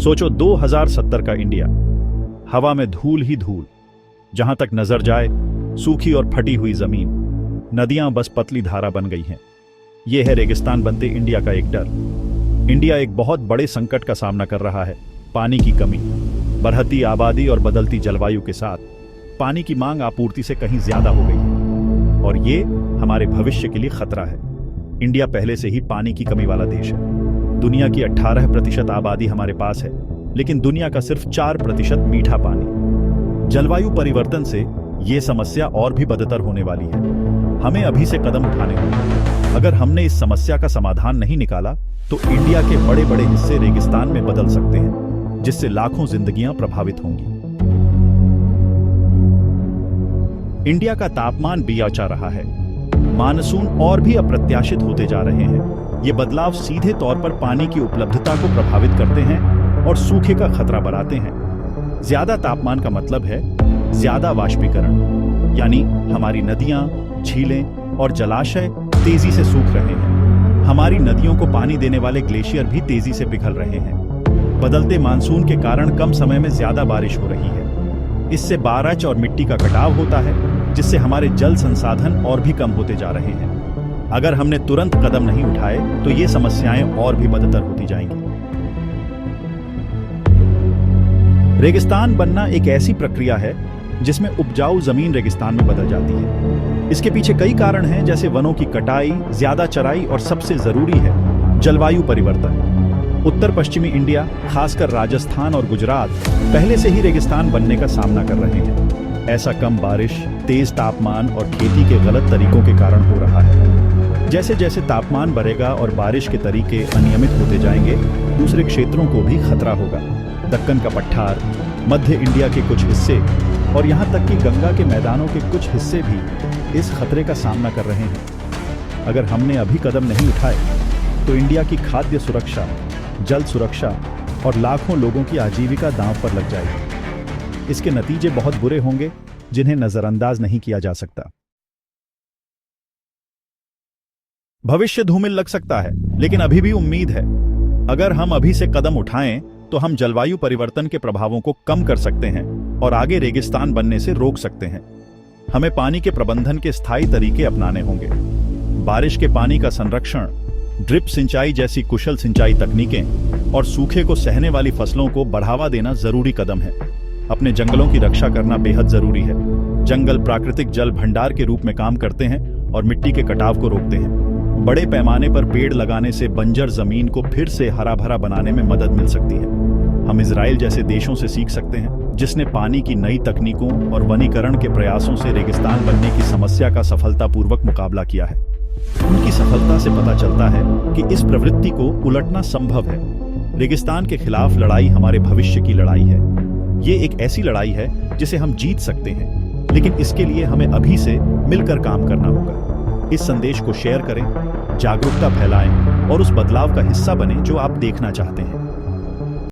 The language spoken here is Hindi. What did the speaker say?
सोचो 2070 का इंडिया, हवा में धूल ही धूल, जहां तक नजर जाए सूखी और फटी हुई जमीन, नदियां बस पतली धारा बन गई हैं। यह है रेगिस्तान बनते इंडिया का एक डर। इंडिया एक बहुत बड़े संकट का सामना कर रहा है, पानी की कमी। बढ़ती आबादी और बदलती जलवायु के साथ पानी की मांग आपूर्ति से कहीं ज्यादा हो गई है और ये हमारे भविष्य के लिए खतरा है। इंडिया पहले से ही पानी की कमी वाला देश है। दुनिया की 18% आबादी हमारे पास है, लेकिन दुनिया का सिर्फ 4% मीठा पानी। जलवायु परिवर्तन से ये समस्या और भी बदतर होने वाली है। हमें अभी से कदम उठाने होंगे। अगर हमने इस समस्या का समाधान नहीं निकाला तो इंडिया के बड़े बड़े हिस्से रेगिस्तान में बदल सकते हैं, जिससे लाखों जिंदगियां प्रभावित होंगी। इंडिया का तापमान बेआचा रहा है। मानसून और भी अप्रत्याशित होते जा रहे हैं। ये बदलाव सीधे तौर पर पानी की उपलब्धता को प्रभावित करते हैं और सूखे का खतरा बढ़ाते हैं। ज्यादा तापमान का मतलब है ज्यादा वाष्पीकरण, यानी हमारी नदियां, झीलें और जलाशय तेजी से सूख रहे हैं। हमारी नदियों को पानी देने वाले ग्लेशियर भी तेजी से पिघल रहे हैं। बदलते मानसून के कारण कम समय में ज्यादा बारिश हो रही है। इससे बारिश और मिट्टी का कटाव होता है, जिससे हमारे जल संसाधन और भी कम होते जा रहे हैं। अगर हमने तुरंत कदम नहीं उठाए तो ये समस्याएं और भी बदतर होती जाएंगी। रेगिस्तान बनना एक ऐसी प्रक्रिया है जिसमें उपजाऊ जमीन रेगिस्तान में बदल जाती है। इसके पीछे कई कारण हैं, जैसे वनों की कटाई, ज्यादा चराई और सबसे जरूरी है जलवायु परिवर्तन। उत्तर पश्चिमी इंडिया, खासकर राजस्थान और गुजरात, पहले से ही रेगिस्तान बनने का सामना कर रहे हैं। ऐसा कम बारिश, तेज तापमान और खेती के गलत तरीकों के कारण हो रहा है। जैसे जैसे तापमान बढ़ेगा और बारिश के तरीके अनियमित होते जाएंगे, दूसरे क्षेत्रों को भी खतरा होगा। दक्कन का पठार, मध्य इंडिया के कुछ हिस्से और यहाँ तक कि गंगा के मैदानों के कुछ हिस्से भी इस खतरे का सामना कर रहे हैं। अगर हमने अभी कदम नहीं उठाए तो इंडिया की खाद्य सुरक्षा, जल सुरक्षा और लाखों लोगों की आजीविका दांव पर लग जाएगी। इसके नतीजे बहुत बुरे होंगे, जिन्हें नजरअंदाज नहीं किया जा सकता। भविष्य धूमिल लग सकता है, लेकिन अभी भी उम्मीद है। अगर हम अभी से कदम उठाएं तो हम जलवायु परिवर्तन के प्रभावों को कम कर सकते हैं और आगे रेगिस्तान बनने से रोक सकते हैं। हमें पानी के प्रबंधन के स्थायी तरीके अपनाने होंगे। बारिश के पानी का संरक्षण, ड्रिप सिंचाई जैसी कुशल सिंचाई तकनीकें और सूखे को सहने वाली फसलों को बढ़ावा देना जरूरी कदम है। अपने जंगलों की रक्षा करना बेहद जरूरी है। जंगल प्राकृतिक जल भंडार के रूप में काम करते हैं और मिट्टी के कटाव को रोकते हैं। बड़े पैमाने पर पेड़ लगाने से बंजर जमीन को फिर से हरा भरा बनाने में मदद मिल सकती है। हम इजराइल जैसे देशों से सीख सकते हैं, जिसने पानी की नई तकनीकों और वनीकरण के प्रयासों से रेगिस्तान बनने की समस्या का सफलतापूर्वक मुकाबला किया है। उनकी सफलता से पता चलता है कि इस प्रवृत्ति को उलटना संभव है। रेगिस्तान के खिलाफ लड़ाई हमारे भविष्य की लड़ाई है। ये एक ऐसी लड़ाई है जिसे हम जीत सकते हैं, लेकिन इसके लिए हमें अभी से मिलकर काम करना होगा। इस संदेश को शेयर करें, जागरूकता फैलाएं और उस बदलाव का हिस्सा बनें जो आप देखना चाहते हैं।